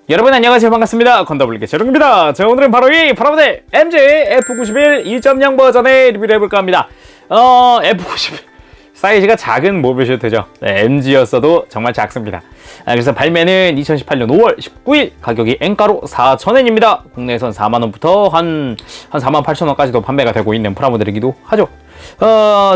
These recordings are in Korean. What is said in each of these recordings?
여러분 안녕하세요. 반갑습니다. 건더블리의 재롱입니다. 자, 오늘은 바로 이 프라모델 MG F91 2.0 버전의 리뷰를 해볼까 합니다. F91 사이즈가 작은 모비셔도 되죠. 네, MG였어도 정말 작습니다. 그래서 발매는 2018년 5월 19일, 가격이 엔가로 4,000엔입니다. 국내에선 4만원부터 한 48,000원까지도 판매가 되고 있는 프라모델이기도 하죠.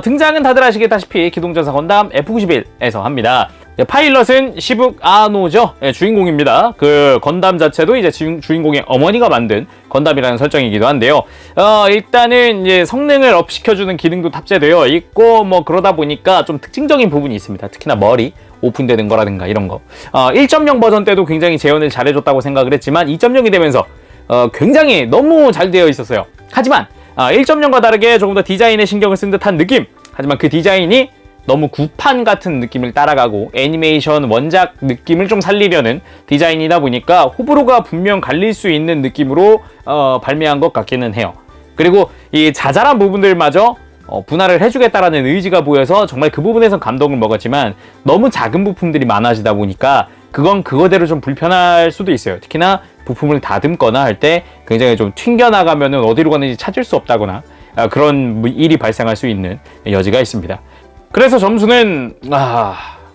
등장은 다들 아시겠다시피 기동전사 건담 F91에서 합니다. 파일럿은 시북 아노죠. 네, 주인공입니다. 그 건담 자체도 이제 주인공의 어머니가 만든 건담이라는 설정이기도 한데요. 일단은 이제 성능을 업시켜주는 기능도 탑재되어 있고, 뭐 그러다 보니까 좀 특징적인 부분이 있습니다. 특히나 머리 오픈되는 거라든가 이런 거. 1.0 버전 때도 굉장히 재현을 잘해줬다고 생각을 했지만 2.0이 되면서 굉장히 너무 잘 되어 있었어요. 하지만 1.0과 다르게 조금 더 디자인에 신경을 쓴 듯한 느낌. 하지만 그 디자인이 너무 구판 같은 느낌을 따라가고 애니메이션 원작 느낌을 좀 살리려는 디자인이다 보니까 호불호가 분명 갈릴 수 있는 느낌으로 발매한 것 같기는 해요. 그리고 이 자잘한 부분들마저 분할을 해주겠다라는 의지가 보여서 정말 그 부분에선 감동을 먹었지만, 너무 작은 부품들이 많아지다 보니까 그건 그거대로 좀 불편할 수도 있어요. 특히나 부품을 다듬거나 할 때 굉장히 좀 튕겨나가면 어디로 가는지 찾을 수 없다거나 그런 일이 발생할 수 있는 여지가 있습니다. 그래서 점수는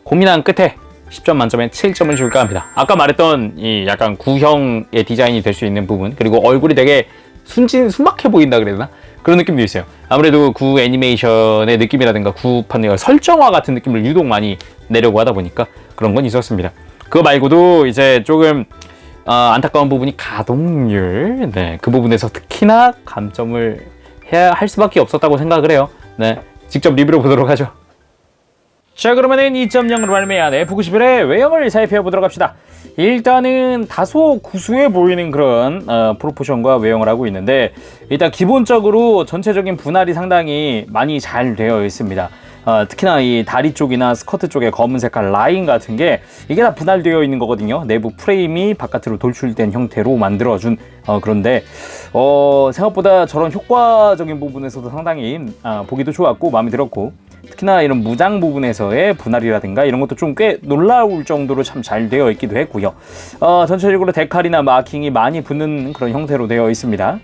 고민한 끝에 10점 만점에 7점을 줄까 합니다. 아까 말했던 이 약간 구형의 디자인이 될 수 있는 부분, 그리고 얼굴이 되게 순박해 보인다 그래야 되나? 그런 느낌도 있어요. 아무래도 구 애니메이션의 느낌이라든가 구판의 설정화 같은 느낌을 유독 많이 내려고 하다 보니까 그런 건 있었습니다. 그거 말고도 이제 조금 안타까운 부분이 가동률, 네, 그 부분에서 특히나 감점을 해야 할 수밖에 없었다고 생각을 해요. 네, 직접 리뷰를 보도록 하죠. 자, 그러면은 2.0으로 발매한 F91의 외형을 살펴보도록 합시다. 일단은 다소 구수해 보이는 그런 프로포션과 외형을 하고 있는데, 일단 기본적으로 전체적인 분할이 상당히 많이 잘 되어 있습니다. 특히나 이 다리 쪽이나 스커트 쪽에 검은 색깔 라인 같은 게 이게 다 분할되어 있는 거거든요. 내부 프레임이 바깥으로 돌출된 형태로 만들어준 그런데 생각보다 저런 효과적인 부분에서도 상당히 보기도 좋았고 마음에 들었고, 특히나 이런 무장 부분에서의 분할이라든가 이런 것도 좀 꽤 놀라울 정도로 참 잘 되어 있기도 했고요. 전체적으로 데칼이나 마킹이 많이 붙는 그런 형태로 되어 있습니다.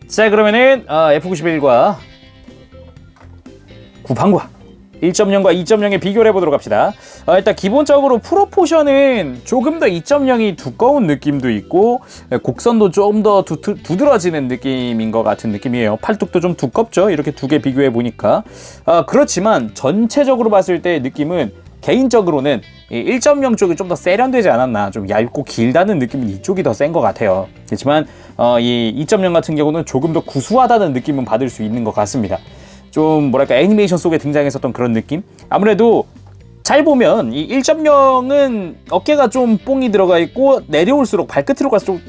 자, 그러면은 F91과 구판과 1.0과 2.0의 비교를 해보도록 합시다. 일단 기본적으로 프로포션은 조금 더 2.0이 두꺼운 느낌도 있고, 곡선도 좀 더 두드러지는 느낌인 것 같은 느낌이에요. 팔뚝도 좀 두껍죠? 이렇게 두 개 비교해 보니까. 그렇지만 전체적으로 봤을 때 느낌은 개인적으로는 1.0 쪽이 좀 더 세련되지 않았나, 좀 얇고 길다는 느낌은 이쪽이 더 센 것 같아요. 그렇지만 이 2.0 같은 경우는 조금 더 구수하다는 느낌은 받을 수 있는 것 같습니다. 좀 뭐랄까 애니메이션 속에 등장했었던 그런 느낌? 아무래도 잘 보면 이 1.0은 어깨가 좀 뽕이 들어가 있고 내려올수록 발끝으로 갈수록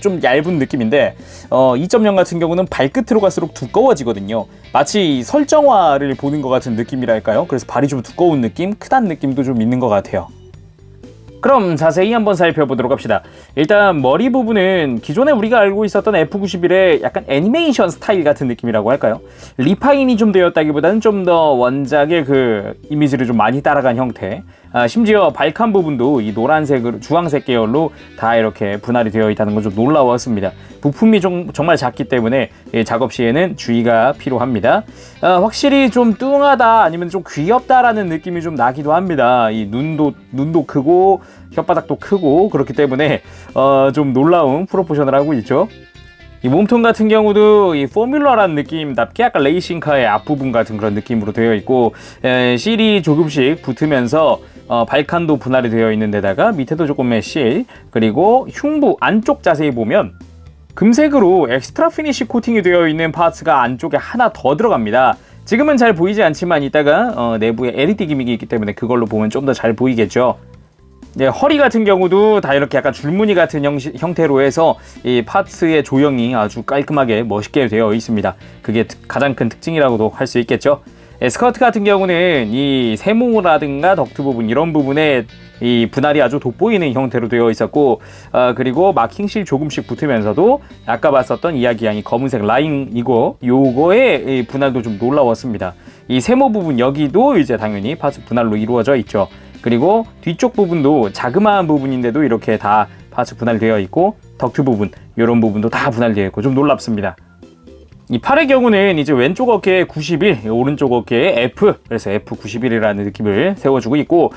좀 얇은 느낌인데, 2.0 같은 경우는 발끝으로 갈수록 두꺼워지거든요. 마치 설정화를 보는 것 같은 느낌이랄까요? 그래서 발이 좀 두꺼운 느낌, 크다는 느낌도 좀 있는 것 같아요. 그럼 자세히 한번 살펴보도록 합시다. 일단 머리 부분은 기존에 우리가 알고 있었던 F91의 약간 애니메이션 스타일 같은 느낌이라고 할까요? 리파인이 좀 되었다기보다는 좀 더 원작의 그 이미지를 좀 많이 따라간 형태. 심지어 발칸 부분도 이 노란색으로 주황색 계열로 다 이렇게 분할이 되어 있다는 건 좀 놀라웠습니다. 부품이 정말 작기 때문에 작업 시에는 주의가 필요합니다. 확실히 좀 뚱하다 아니면 좀 귀엽다라는 느낌이 좀 나기도 합니다. 이 눈도 크고 혓바닥도 크고 그렇기 때문에 좀 놀라운 프로포션을 하고 있죠. 이 몸통 같은 경우도 이 포뮬러라는 느낌답게 약간 레이싱카의 앞부분 같은 그런 느낌으로 되어 있고, 실이 조금씩 붙으면서 발칸도 분할이 되어 있는 데다가 밑에도 조금의 실, 그리고 흉부 안쪽 자세히 보면 금색으로 엑스트라 피니쉬 코팅이 되어 있는 파츠가 안쪽에 하나 더 들어갑니다. 지금은 잘 보이지 않지만 이따가 내부에 LED 기믹이 있기 때문에 그걸로 보면 좀 더 잘 보이겠죠. 네, 허리 같은 경우도 다 이렇게 약간 줄무늬 같은 형태로 해서 이 파츠의 조형이 아주 깔끔하게 멋있게 되어 있습니다. 그게 가장 큰 특징이라고도 할 수 있겠죠. 스커트 같은 경우는 이 세모라든가 덕트 부분 이런 부분에 이 분할이 아주 돋보이는 형태로 되어 있었고, 그리고 마킹실 조금씩 붙으면서도 아까 봤었던 이야기양이 검은색 라인이고, 요거의 분할도 좀 놀라웠습니다. 이 세모 부분 여기도 이제 당연히 파츠 분할로 이루어져 있죠. 그리고 뒤쪽 부분도 자그마한 부분인데도 이렇게 다 파츠 분할되어 있고 덕트 부분 이런 부분도 다 분할되어 있고 좀 놀랍습니다. 이 팔의 경우는 이제 왼쪽 어깨에 91, 오른쪽 어깨에 F, 그래서 F91이라는 느낌을 세워주고 있고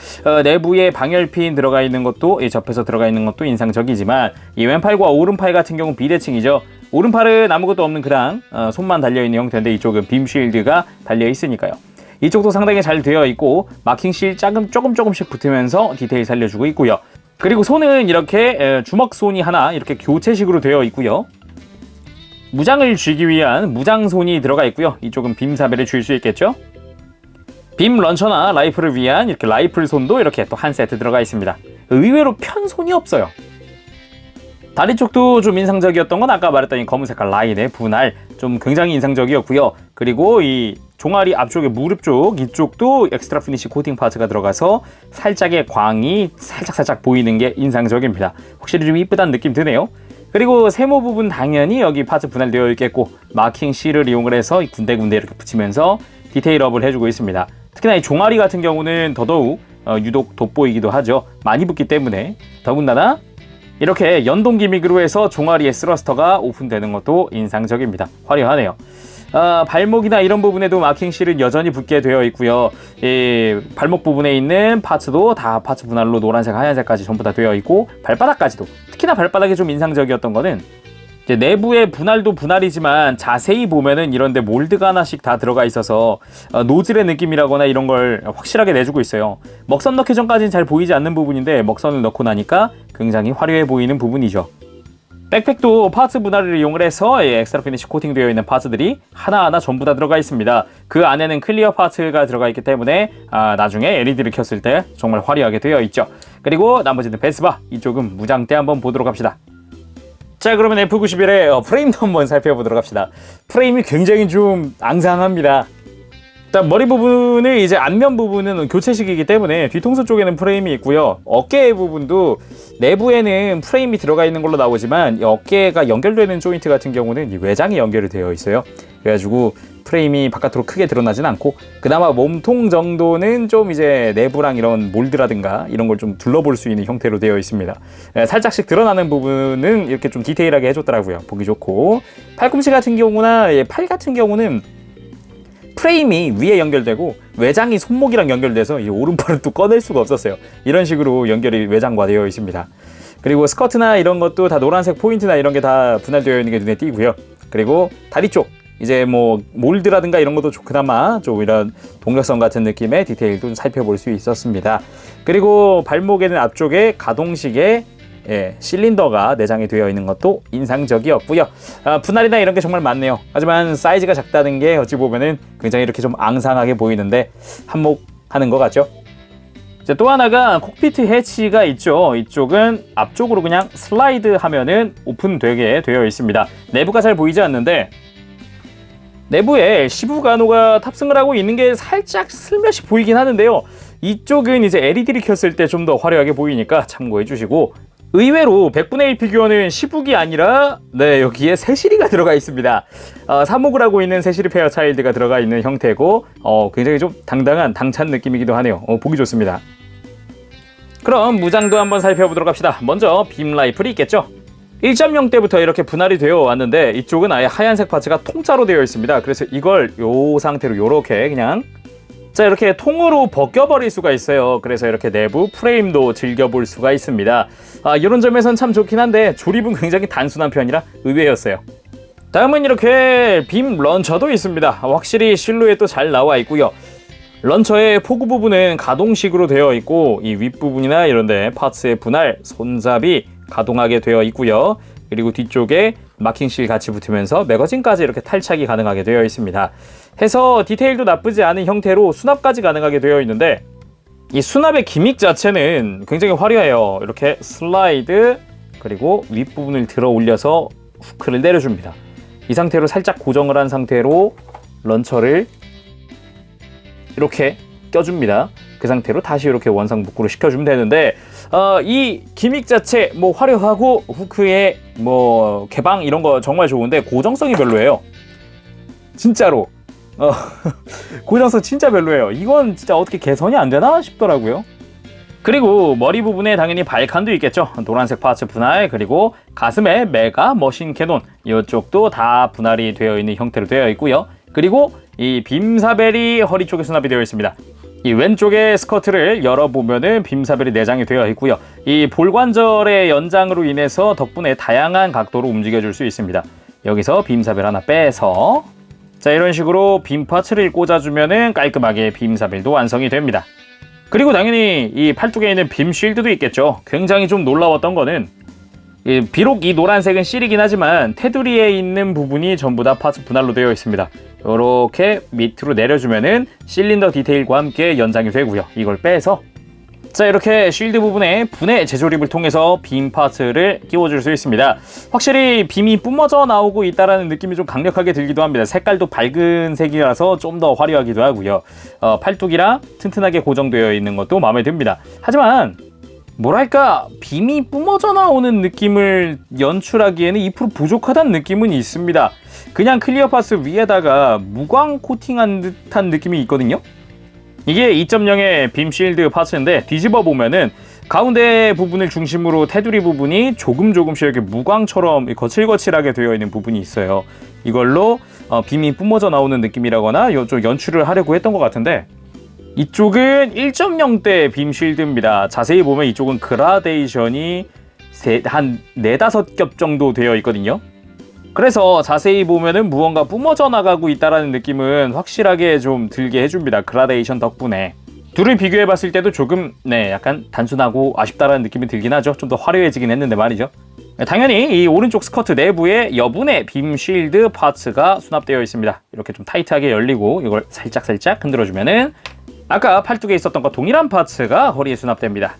내부에 방열핀 들어가 있는 것도 이 접해서 들어가 있는 것도 인상적이지만 이 왼팔과 오른팔 같은 경우 비대칭이죠. 오른팔은 아무것도 없는 그냥 손만 달려있는 형태인데 이쪽은 빔 쉴드가 달려있으니까요. 이쪽도 상당히 잘 되어 있고 마킹 실 조금씩 붙으면서 디테일 살려주고 있고요. 그리고 손은 이렇게 주먹 손이 하나 이렇게 교체식으로 되어 있고요. 무장을 쥐기 위한 무장손이 들어가 있고요. 이쪽은 빔사벨을 줄 수 있겠죠. 빔 런처나 라이플을 위한 이렇게 라이플 손도 이렇게 또 한 세트 들어가 있습니다. 의외로 편손이 없어요. 다리 쪽도 좀 인상적이었던 건 아까 말했던 이 검은 색깔 라인의 분할 좀 굉장히 인상적이었고요. 그리고 이 종아리 앞쪽에 무릎 쪽 이쪽도 엑스트라 피니시 코팅 파츠가 들어가서 살짝의 광이 살짝 보이는 게 인상적입니다. 확실히 좀 이쁘다는 느낌 드네요. 그리고 세모 부분 당연히 여기 파츠 분할되어 있겠고 마킹 실을 이용을 해서 군데군데 이렇게 붙이면서 디테일업을 해주고 있습니다. 특히나 이 종아리 같은 경우는 더더욱 유독 돋보이기도 하죠. 많이 붙기 때문에. 더군다나 이렇게 연동 기믹으로 해서 종아리의 스러스터가 오픈되는 것도 인상적입니다. 화려하네요. 발목이나 이런 부분에도 마킹 실은 여전히 붙게 되어 있고요. 이 발목 부분에 있는 파츠도 다 파츠 분할로 노란색, 하얀색까지 전부 다 되어 있고 발바닥까지도. 특히나 발바닥이 좀 인상적이었던 거는 이제 내부의 분할도 분할이지만 자세히 보면은 이런데 몰드가 하나씩 다 들어가 있어서 노즐의 느낌이라거나 이런 걸 확실하게 내주고 있어요. 먹선 넣기 전까지는 잘 보이지 않는 부분인데 먹선을 넣고 나니까 굉장히 화려해 보이는 부분이죠. 백팩도 파츠 분할을 이용을 해서 엑스트라 피니시 코팅되어 있는 파츠들이 하나하나 전부 다 들어가 있습니다. 그 안에는 클리어 파츠가 들어가 있기 때문에 나중에 LED를 켰을 때 정말 화려하게 되어 있죠. 그리고 나머지는 베스바, 이쪽은 무장대 한번 보도록 합시다. 자, 그러면 F91의 프레임도 한번 살펴보도록 합시다. 프레임이 굉장히 좀 앙상합니다. 일단 머리 부분은 이제 앞면 부분은 교체식이기 때문에 뒤통수 쪽에는 프레임이 있고요. 어깨 부분도 내부에는 프레임이 들어가 있는 걸로 나오지만 이 어깨가 연결되는 조인트 같은 경우는 이 외장이 연결이 되어 있어요. 그래가지고 프레임이 바깥으로 크게 드러나진 않고 그나마 몸통 정도는 좀 이제 내부랑 이런 몰드라든가 이런 걸 좀 둘러볼 수 있는 형태로 되어 있습니다. 살짝씩 드러나는 부분은 이렇게 좀 디테일하게 해줬더라고요. 보기 좋고 팔꿈치 같은 경우나 팔 같은 경우는 프레임이 위에 연결되고 외장이 손목이랑 연결돼서 이 오른팔을 또 꺼낼 수가 없었어요. 이런 식으로 연결이 외장과 되어 있습니다. 그리고 스커트나 이런 것도 다 노란색 포인트나 이런 게 다 분할되어 있는 게 눈에 띄고요. 그리고 다리 쪽 이제 뭐 몰드라든가 이런 것도 그나마 좀 이런 동력선 같은 느낌의 디테일도 살펴볼 수 있었습니다. 그리고 발목에는 앞쪽에 가동식의 실린더가 내장이 되어 있는 것도 인상적이었고요. 분할이나 이런 게 정말 많네요. 하지만 사이즈가 작다는 게 어찌 보면은 굉장히 이렇게 좀 앙상하게 보이는데 한몫하는 것 같죠. 이제 또 하나가 콕피트 해치가 있죠. 이쪽은 앞쪽으로 그냥 슬라이드 하면은 오픈되게 되어 있습니다. 내부가 잘 보이지 않는데 내부에 시부가노가 탑승을 하고 있는 게 살짝 슬며시 보이긴 하는데요. 이쪽은 이제 LED를 켰을 때 좀 더 화려하게 보이니까 참고해 주시고 의외로 100분의 1 피규어는 시북이 아니라 여기에 세시리가 들어가 있습니다. 삽목을 하고 있는 세시리 페어 차일드가 들어가 있는 형태고 굉장히 좀 당당한 당찬 느낌이기도 하네요. 보기 좋습니다. 그럼 무장도 한번 살펴보도록 합시다. 먼저 빔 라이플이 있겠죠. 1.0대부터 이렇게 분할이 되어 왔는데 이쪽은 아예 하얀색 파츠가 통짜로 되어 있습니다. 그래서 이걸 요 상태로 요렇게 그냥 이렇게 통으로 벗겨버릴 수가 있어요. 그래서 이렇게 내부 프레임도 즐겨볼 수가 있습니다. 이런 점에선 참 좋긴 한데 조립은 굉장히 단순한 편이라 의외였어요. 다음은 이렇게 빔 런처도 있습니다. 확실히 실루엣도 잘 나와 있고요. 런처의 포구 부분은 가동식으로 되어 있고 이 윗부분이나 이런데 파츠의 분할, 손잡이 가동하게 되어 있고요. 그리고 뒤쪽에 마킹실 같이 붙으면서 매거진까지 이렇게 탈착이 가능하게 되어 있습니다. 해서 디테일도 나쁘지 않은 형태로 수납까지 가능하게 되어 있는데 이 수납의 기믹 자체는 굉장히 화려해요. 이렇게 슬라이드 그리고 윗부분을 들어 올려서 후크를 내려줍니다. 이 상태로 살짝 고정을 한 상태로 런처를 이렇게 껴줍니다. 그 상태로 다시 이렇게 원상 복구를 시켜주면 되는데 이 기믹 자체 뭐 화려하고 후크의 뭐 개방 이런 거 정말 좋은데 고정성이 별로예요. 진짜로 고정성 진짜 별로예요. 이건 진짜 어떻게 개선이 안 되나 싶더라고요. 그리고 머리 부분에 당연히 발칸도 있겠죠. 노란색 파츠 분할, 그리고 가슴에 메가 머신 캐논, 이쪽도 다 분할이 되어 있는 형태로 되어 있고요. 그리고 이 빔사벨이 허리 쪽에 수납이 되어 있습니다. 이 왼쪽의 스커트를 열어보면은 빔사벨이 내장이 되어 있고요. 이 볼관절의 연장으로 인해서 덕분에 다양한 각도로 움직여줄 수 있습니다. 여기서 빔사벨 하나 빼서, 자, 이런 식으로 빔 파츠를 꽂아주면은 깔끔하게 빔사벨도 완성이 됩니다. 그리고 당연히 이 팔뚝에 있는 빔 쉴드도 있겠죠. 굉장히 좀 놀라웠던 거는, 비록 이 노란색은 실이긴 하지만 테두리에 있는 부분이 전부 다 파츠 분할로 되어 있습니다. 이렇게 밑으로 내려주면은 실린더 디테일과 함께 연장이 되고요. 이걸 빼서, 자, 이렇게 쉴드 부분에 분해 재조립을 통해서 빔 파츠를 끼워줄 수 있습니다. 확실히 빔이 뿜어져 나오고 있다는 느낌이 좀 강력하게 들기도 합니다. 색깔도 밝은 색이라서 좀 더 화려하기도 하고요. 팔뚝이랑 튼튼하게 고정되어 있는 것도 마음에 듭니다. 하지만 뭐랄까, 빔이 뿜어져 나오는 느낌을 연출하기에는 2% 부족하다는 느낌은 있습니다. 그냥 클리어 파스 위에다가 무광 코팅한 듯한 느낌이 있거든요. 이게 2.0의 빔 실드 파츠인데, 뒤집어 보면은 가운데 부분을 중심으로 테두리 부분이 조금씩 이렇게 무광처럼 거칠거칠하게 되어 있는 부분이 있어요. 이걸로 빔이 뿜어져 나오는 느낌이라거나 좀 연출을 하려고 했던 것 같은데, 이쪽은 1.0대 빔 쉴드입니다. 자세히 보면 이쪽은 그라데이션이 한 4-5겹 정도 되어 있거든요. 그래서 자세히 보면은 무언가 뿜어져 나가고 있다는 느낌은 확실하게 좀 들게 해줍니다. 그라데이션 덕분에. 둘을 비교해 봤을 때도 조금 약간 단순하고 아쉽다라는 느낌이 들긴 하죠. 좀 더 화려해지긴 했는데 말이죠. 당연히 이 오른쪽 스커트 내부에 여분의 빔 쉴드 파츠가 수납되어 있습니다. 이렇게 좀 타이트하게 열리고 이걸 살짝 흔들어주면은 아까 팔뚝에 있었던 것 동일한 파츠가 허리에 수납됩니다.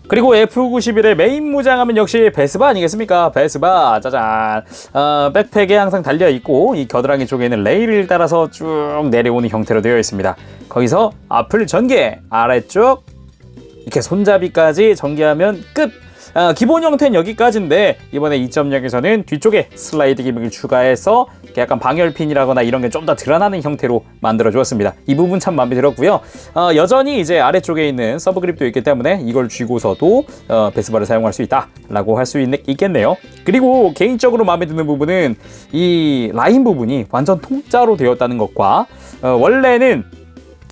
그리고 F91의 메인 무장하면 역시 베스바 아니겠습니까? 베스바, 짜잔. 백팩에 항상 달려있고, 이 겨드랑이 쪽에는 레일을 따라서 쭉 내려오는 형태로 되어 있습니다. 거기서 앞을 전개, 아래쪽 이렇게 손잡이까지 전개하면 끝! 기본 형태는 여기까지인데, 이번에 2.0에서는 뒤쪽에 슬라이드 기믹을 추가해서 약간 방열핀이라거나 이런 게 좀 더 드러나는 형태로 만들어 주었습니다. 이 부분 참 마음에 들었고요. 여전히 이제 아래쪽에 있는 서브 그립도 있기 때문에 이걸 쥐고서도 베스바를 사용할 수 있다라고 할 수 있겠네요. 그리고 개인적으로 마음에 드는 부분은 이 라인 부분이 완전 통짜로 되었다는 것과, 원래는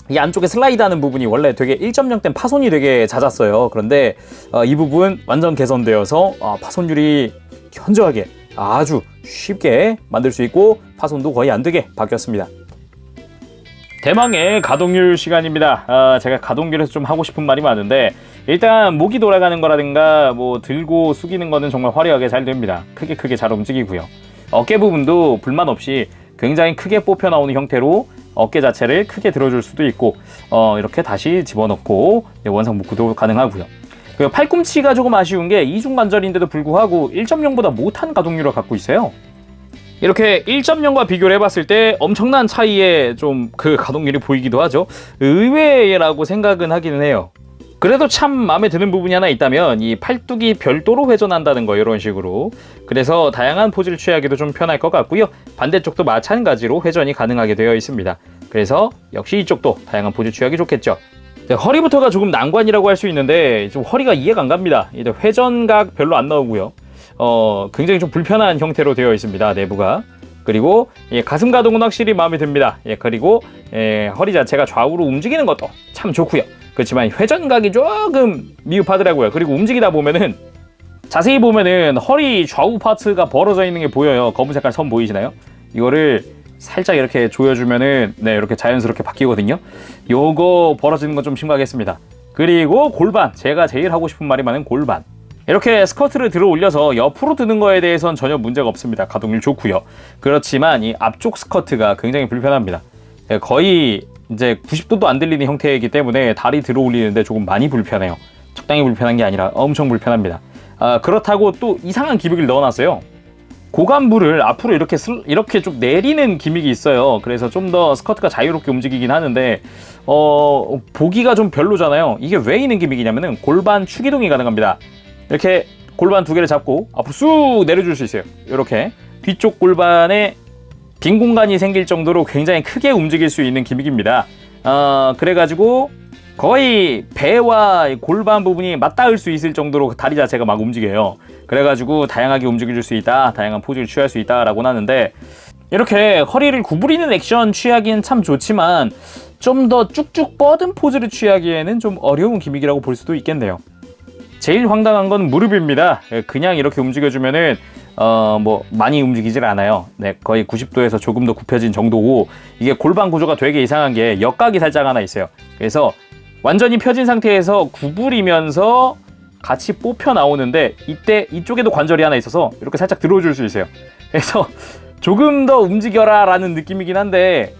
이 안쪽에 슬라이드하는 부분이 원래 되게 1.0 땐 파손이 되게 잦았어요. 그런데 이 부분 완전 개선되어서 파손율이 현저하게 아주 쉽게 만들 수 있고 파손도 거의 안 되게 바뀌었습니다. 대망의 가동률 시간입니다. 제가 가동률에서 좀 하고 싶은 말이 많은데, 일단 목이 돌아가는 거라든가 뭐 들고 숙이는 거는 정말 화려하게 잘 됩니다. 크게 잘 움직이고요. 어깨 부분도 불만 없이 굉장히 크게 뽑혀 나오는 형태로 어깨 자체를 크게 들어줄 수도 있고, 이렇게 다시 집어넣고 원상 복구도 가능하고요. 그리고 팔꿈치가 조금 아쉬운 게 이중관절인데도 불구하고 1.0보다 못한 가동률을 갖고 있어요. 이렇게 1.0과 비교를 해봤을 때 엄청난 차이의 좀 그 가동률이 보이기도 하죠. 의외라고 생각은 하기는 해요. 그래도 참 마음에 드는 부분이 하나 있다면 이 팔뚝이 별도로 회전한다는 거, 이런 식으로. 그래서 다양한 포즈를 취하기도 좀 편할 것 같고요. 반대쪽도 마찬가지로 회전이 가능하게 되어 있습니다. 그래서 역시 이쪽도 다양한 포즈 취하기 좋겠죠. 허리부터가 조금 난관이라고 할 수 있는데, 좀 허리가 이해가 안 갑니다. 회전각 별로 안 나오고요. 굉장히 좀 불편한 형태로 되어 있습니다, 내부가. 그리고 가슴 가동은 확실히 마음에 듭니다. 그리고 허리 자체가 좌우로 움직이는 것도 참 좋고요. 그렇지만 회전각이 조금 미흡하더라고요. 그리고 움직이다 보면은, 자세히 보면은 허리 좌우 파츠가 벌어져 있는 게 보여요. 검은 색깔 선 보이시나요? 이거를 살짝 이렇게 조여주면은 이렇게 자연스럽게 바뀌거든요. 요거 벌어지는 건 좀 심각했습니다. 그리고 골반, 제가 제일 하고 싶은 말이 많은 골반. 이렇게 스커트를 들어 올려서 옆으로 드는 거에 대해서는 전혀 문제가 없습니다. 가동률 좋고요. 그렇지만 이 앞쪽 스커트가 굉장히 불편합니다. 거의 이제 90도도 안 들리는 형태이기 때문에 다리 들어 올리는데 조금 많이 불편해요. 적당히 불편한 게 아니라 엄청 불편합니다. 그렇다고 또 이상한 기믹을 넣어놨어요. 고관부를 앞으로 이렇게 좀 내리는 기믹이 있어요. 그래서 좀 더 스커트가 자유롭게 움직이긴 하는데, 보기가 좀 별로잖아요. 이게 왜 있는 기믹이냐면은 골반 추기동이 가능합니다. 이렇게 골반 두 개를 잡고 앞으로 쑥 내려줄 수 있어요. 이렇게 뒤쪽 골반에 빈 공간이 생길 정도로 굉장히 크게 움직일 수 있는 기믹입니다. 그래가지고 거의 배와 골반 부분이 맞닿을 수 있을 정도로 다리 자체가 막 움직여요. 그래가지고 다양하게 움직여줄 수 있다, 다양한 포즈를 취할 수 있다라고 하는데, 이렇게 허리를 구부리는 액션 취하기엔 참 좋지만 좀 더 쭉쭉 뻗은 포즈를 취하기에는 좀 어려운 기믹이라고 볼 수도 있겠네요. 제일 황당한 건 무릎입니다. 그냥 이렇게 움직여주면은 뭐 많이 움직이질 않아요. 네, 거의 90도에서 조금 더 굽혀진 정도고, 이게 골반 구조가 되게 이상한 게 역각이 살짝 하나 있어요. 그래서 완전히 펴진 상태에서 구부리면서 같이 뽑혀 나오는데, 이때 이쪽에도 관절이 하나 있어서 이렇게 살짝 들어줄 수 있어요. 그래서 조금 더 움직여라 라는 느낌이긴 한데,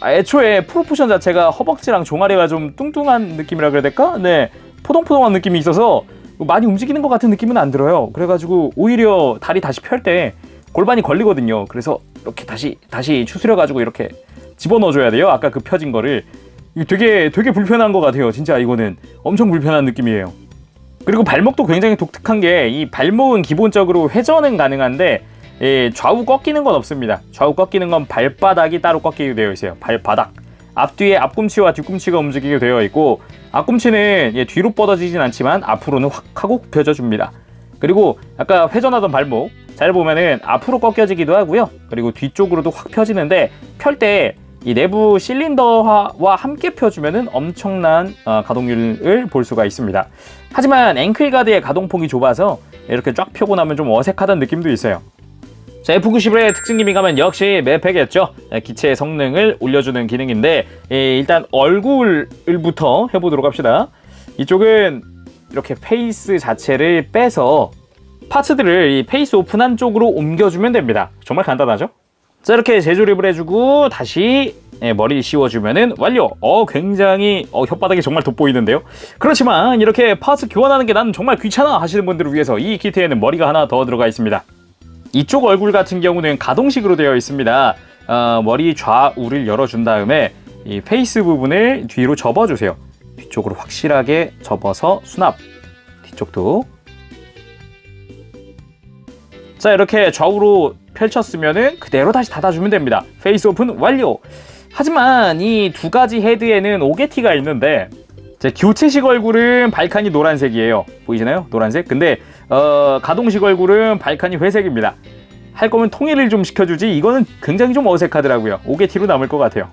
애초에 프로포션 자체가 허벅지랑 종아리가 좀 뚱뚱한 느낌이라 그래야 될까? 네, 포동포동한 느낌이 있어서 많이 움직이는 것 같은 느낌은 안 들어요. 그래가지고 오히려 다리 다시 펼 때 골반이 걸리거든요. 그래서 이렇게 다시 추스려가지고 이렇게 집어넣어줘야 돼요. 아까 그 펴진 거를. 되게 불편한 것 같아요. 진짜 이거는 엄청 불편한 느낌이에요. 그리고 발목도 굉장히 독특한 게, 이 발목은 기본적으로 회전은 가능한데 좌우 꺾이는 건 없습니다. 좌우 꺾이는 건 발바닥이 따로 꺾이게 되어 있어요. 발바닥. 앞뒤에 앞꿈치와 뒤꿈치가 움직이게 되어 있고, 앞꿈치는 뒤로 뻗어지진 않지만 앞으로는 확 하고 굽혀져 줍니다. 그리고 아까 회전하던 발목 잘 보면은 앞으로 꺾여지기도 하고요. 그리고 뒤쪽으로도 확 펴지는데, 펼 때 이 내부 실린더와 함께 펴주면은 엄청난 가동률을 볼 수가 있습니다. 하지만 앵클 가드의 가동폭이 좁아서 이렇게 쫙 펴고 나면 좀 어색하다는 느낌도 있어요. 자, F91의 특징 기믹하면 역시 매패겠죠. 기체의 성능을 올려주는 기능인데, 일단 얼굴부터 해보도록 합시다. 이쪽은 이렇게 페이스 자체를 빼서 파츠들을 이 페이스 오픈한 쪽으로 옮겨주면 됩니다. 정말 간단하죠? 자, 이렇게 재조립을 해주고 다시 머리 씌워주면은 완료. 굉장히 혓바닥이 정말 돋보이는데요. 그렇지만 이렇게 파츠 교환하는 게 난 정말 귀찮아 하시는 분들을 위해서 이 키트에는 머리가 하나 더 들어가 있습니다. 이쪽 얼굴 같은 경우는 가동식으로 되어 있습니다. 머리 좌우를 열어준 다음에 이 페이스 부분을 뒤로 접어주세요. 뒤쪽으로 확실하게 접어서 수납. 뒤쪽도. 자, 이렇게 좌우로 펼쳤으면은 그대로 다시 닫아주면 됩니다. 페이스 오픈 완료. 하지만 이 두 가지 헤드에는 오게티가 있는데, 제 교체식 얼굴은 발칸이 노란색이에요. 보이시나요? 노란색. 근데 가동식 얼굴은 발칸이 회색입니다. 할 거면 통일을 좀 시켜주지, 이거는 굉장히 좀 어색하더라고요. 오게티로 남을 것 같아요.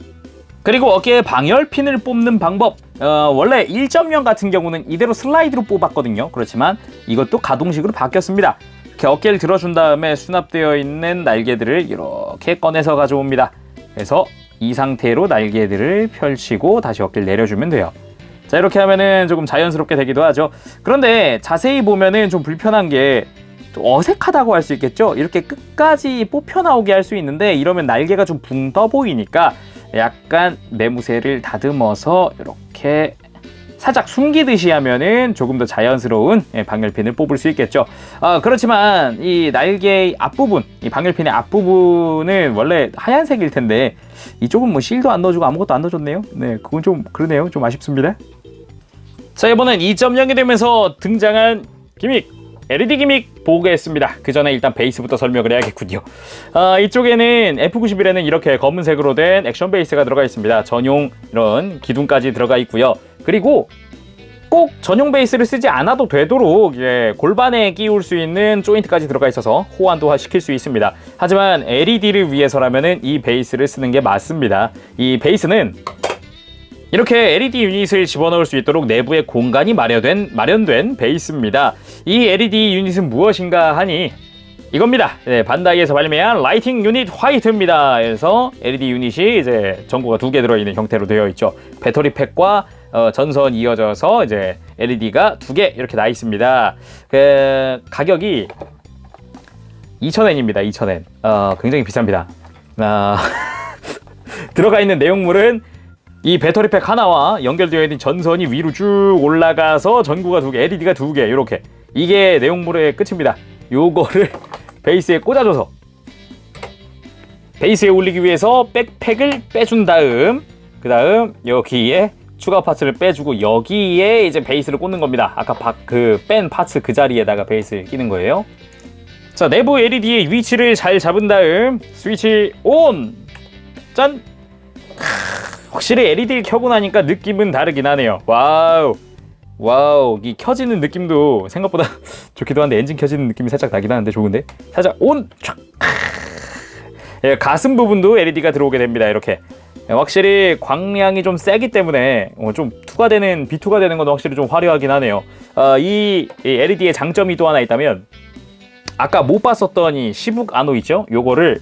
그리고 어깨에 방열핀을 뽑는 방법, 원래 1.0 같은 경우는 이대로 슬라이드로 뽑았거든요. 그렇지만 이것도 가동식으로 바뀌었습니다. 이렇게 어깨를 들어준 다음에 수납되어 있는 날개들을 이렇게 꺼내서 가져옵니다. 그래서 이 상태로 날개들을 펼치고 다시 어깨를 내려주면 돼요. 자, 이렇게 하면은 조금 자연스럽게 되기도 하죠. 그런데 자세히 보면은 좀 불편한 게, 좀 어색하다고 할 수 있겠죠. 이렇게 끝까지 뽑혀 나오게 할 수 있는데, 이러면 날개가 좀 붕 떠 보이니까 약간 매무새를 다듬어서 이렇게 살짝 숨기듯이 하면은 조금 더 자연스러운 방열핀을 뽑을 수 있겠죠. 그렇지만 이 날개의 앞부분, 이 방열핀의 앞부분은 원래 하얀색일 텐데, 이쪽은 뭐 실도 안 넣어주고 아무것도 안 넣어줬네요. 네, 그건 좀 그러네요. 좀 아쉽습니다. 자, 이번엔 2.0이 되면서 등장한 기믹, LED 기믹 보겠습니다. 그 전에 일단 베이스부터 설명을 해야겠군요. 이쪽에는 F91에는 이렇게 검은색으로 된 액션 베이스가 들어가 있습니다. 전용 이런 기둥까지 들어가 있고요. 그리고 꼭 전용 베이스를 쓰지 않아도 되도록 골반에 끼울 수 있는 조인트까지 들어가 있어서 호환도 시킬 수 있습니다. 하지만 LED를 위해서라면 이 베이스를 쓰는 게 맞습니다. 이 베이스는 이렇게 LED 유닛을 집어넣을 수 있도록 내부에 공간이 마련된 베이스입니다. 이 LED 유닛은 무엇인가 하니 이겁니다. 반다이에서 발매한 라이팅 유닛 화이트입니다. 그래서 LED 유닛이 이제 전구가 2개 들어있는 형태로 되어 있죠. 배터리 팩과 전선 이어져서 이제 LED가 2개 이렇게 나 있습니다. 가격이 2,000엔입니다. 2,000엔. 굉장히 비쌉니다. 들어가 있는 내용물은 이 배터리팩 하나와 연결되어 있는 전선이 위로 쭉 올라가서 전구가 2개, LED가 2개 이렇게, 이게 내용물의 끝입니다. 요거를 베이스에 꽂아줘서 베이스에 올리기 위해서 백팩을 빼준 다음, 그 다음 여기에 추가 파츠를 빼주고 여기에 이제 베이스를 꽂는 겁니다. 아까 뺀 파츠 그 자리에다가 베이스를 끼는 거예요. 자, 내부 LED의 위치를 잘 잡은 다음 스위치 온! 짠! 확실히 LED를 켜고 나니까 느낌은 다르긴 하네요. 와우, 이 켜지는 느낌도 생각보다 좋기도 한데, 엔진 켜지는 느낌이 살짝 나긴 하는데 좋은데, 살짝 온 촥. 예, 가슴 부분도 LED가 들어오게 됩니다. 이렇게. 예, 확실히 광량이 좀 세기 때문에 좀 비투가 되는 건 확실히 좀 화려하긴 하네요. 이 LED의 장점이 또 하나 있다면, 아까 못 봤었던 이 시북 아노 있죠? 요거를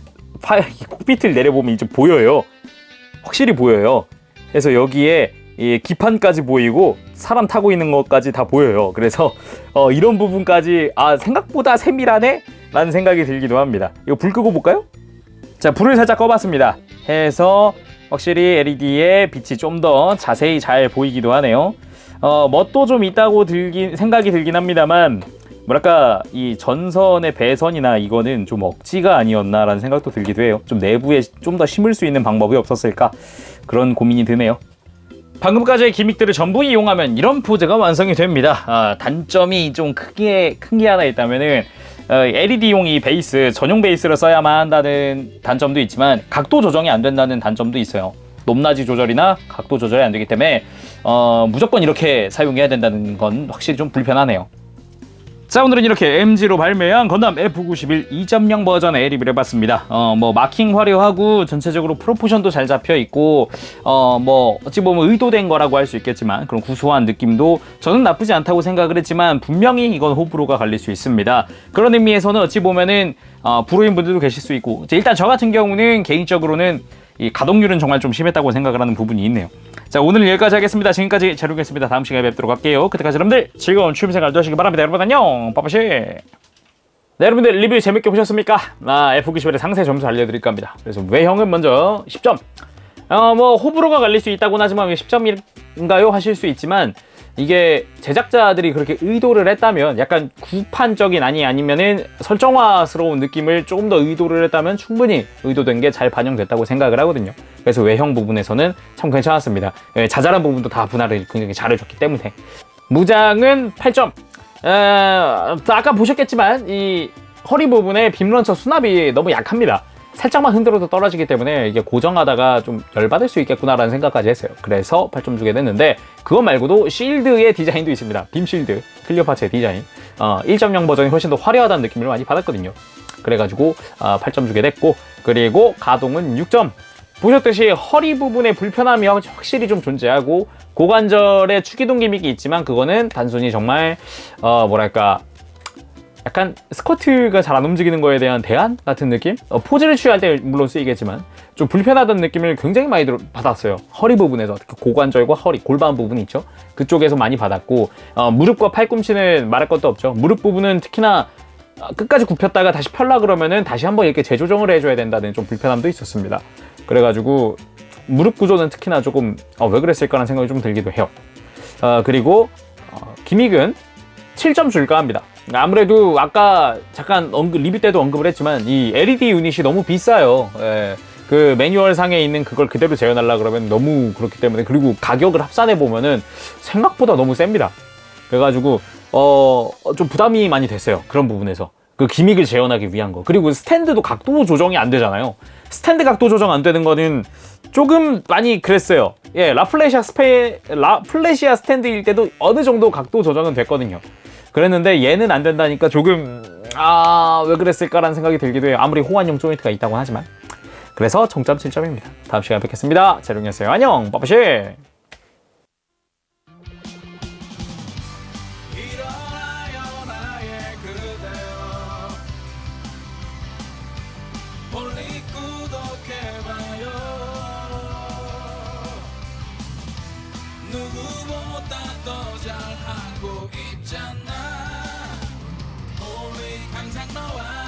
콕핏을 내려보면 이제 보여요. 확실히 보여요. 그래서 여기에 이 기판까지 보이고 사람 타고 있는 것까지 다 보여요. 그래서 이런 부분까지 생각보다 세밀하네? 라는 생각이 들기도 합니다. 이거 불 끄고 볼까요? 자, 불을 살짝 꺼봤습니다. 해서 확실히 LED의 빛이 좀 더 자세히 잘 보이기도 하네요. 멋도 좀 있다고 생각이 들긴 합니다만, 뭐랄까, 이 전선의 배선이나 이거는 좀 억지가 아니었나라는 생각도 들기도 해요. 좀 내부에 좀 더 심을 수 있는 방법이 없었을까, 그런 고민이 드네요. 방금까지의 기믹들을 전부 이용하면 이런 포즈가 완성이 됩니다. 단점이 좀 큰 게 하나 있다면은, LED용 이 베이스, 전용 베이스를 써야만 한다는 단점도 있지만, 각도 조정이 안 된다는 단점도 있어요. 높낮이 조절이나 각도 조절이 안 되기 때문에 무조건 이렇게 사용해야 된다는 건 확실히 좀 불편하네요. 자, 오늘은 이렇게 MG로 발매한 건담 F91 2.0 버전의 리뷰를 해봤습니다. 뭐 마킹 화려하고 전체적으로 프로포션도 잘 잡혀있고, 뭐 어찌 보면 의도된 거라고 할 수 있겠지만, 그런 구수한 느낌도 저는 나쁘지 않다고 생각을 했지만, 분명히 이건 호불호가 갈릴 수 있습니다. 그런 의미에서는 어찌 보면은 불호인 분들도 계실 수 있고, 일단 저 같은 경우는 개인적으로는 이 가동률은 정말 좀 심했다고 생각을 하는 부분이 있네요. 자, 오늘은 여기까지 하겠습니다. 지금까지 제로겠습니다. 다음 시간에 뵙도록 할게요. 그때까지 여러분들 즐거운 취미생활 되시기 바랍니다. 여러분 안녕, 빠빠시. 네, 여러분들 리뷰 재밌게 보셨습니까? F91의 상세 점수 알려드릴까 합니다. 그래서 외형은 먼저 10점. 뭐 호불호가 갈릴 수 있다고는 하지만 왜 10점인가요? 하실 수 있지만, 이게 제작자들이 그렇게 의도를 했다면, 약간 구판적인 아니면은 설정화스러운 느낌을 조금 더 의도를 했다면 충분히 의도된 게 잘 반영됐다고 생각을 하거든요. 그래서 외형 부분에서는 참 괜찮았습니다. 자잘한 부분도 다 분할을 굉장히 잘해줬기 때문에. 무장은 8점. 아까 보셨겠지만 이 허리 부분에 빔런처 수납이 너무 약합니다. 살짝만 흔들어도 떨어지기 때문에 이게 고정하다가 좀 열받을 수 있겠구나라는 생각까지 했어요. 그래서 8점 주게 됐는데, 그거 말고도 실드의 디자인도 있습니다. 빔 실드, 클리어 파츠의 디자인. 1.0 버전이 훨씬 더 화려하다는 느낌을 많이 받았거든요. 그래가지고 8점 주게 됐고, 그리고 가동은 6점. 보셨듯이 허리 부분의 불편함이 확실히 좀 존재하고, 고관절에 추기동 기믹이 있지만 그거는 단순히 정말 뭐랄까, 약간 스쿼트가 잘 안 움직이는 거에 대한 대안 같은 느낌? 포즈를 취할 때 물론 쓰이겠지만 좀 불편하다는 느낌을 굉장히 많이 받았어요. 허리 부분에서, 특히 고관절과 허리, 골반 부분이 있죠? 그쪽에서 많이 받았고, 무릎과 팔꿈치는 말할 것도 없죠. 무릎 부분은 특히나 끝까지 굽혔다가 다시 펴려 그러면은 다시 한번 이렇게 재조정을 해줘야 된다는 좀 불편함도 있었습니다. 그래가지고 무릎 구조는 특히나 조금 왜 그랬을까라는 생각이 좀 들기도 해요. 그리고 기믹은 7점 줄까 합니다. 아무래도 아까 잠깐 리뷰 때도 언급을 했지만, 이 LED 유닛이 너무 비싸요. 그 매뉴얼 상에 있는 그걸 그대로 재현하려고 그러면 너무 그렇기 때문에, 그리고 가격을 합산해 보면은 생각보다 너무 셉니다. 그래가지고 좀 부담이 많이 됐어요. 그런 부분에서 그 기믹을 재현하기 위한 거. 그리고 스탠드도 각도 조정이 안 되잖아요. 스탠드 각도 조정 안 되는 거는 조금 많이 그랬어요. 라플래시아 스탠드일 때도 어느 정도 각도 조정은 됐거든요. 그랬는데 얘는 안 된다니까 조금 왜 그랬을까라는 생각이 들기도 해요. 아무리 호환용 조인트가 있다고 하지만. 그래서 총점 7점입니다. 다음 시간에 뵙겠습니다. 재롱이었어요. 안녕, 빠빠시. 누구보다 더 잘하고 있잖아. 우리 항상 너와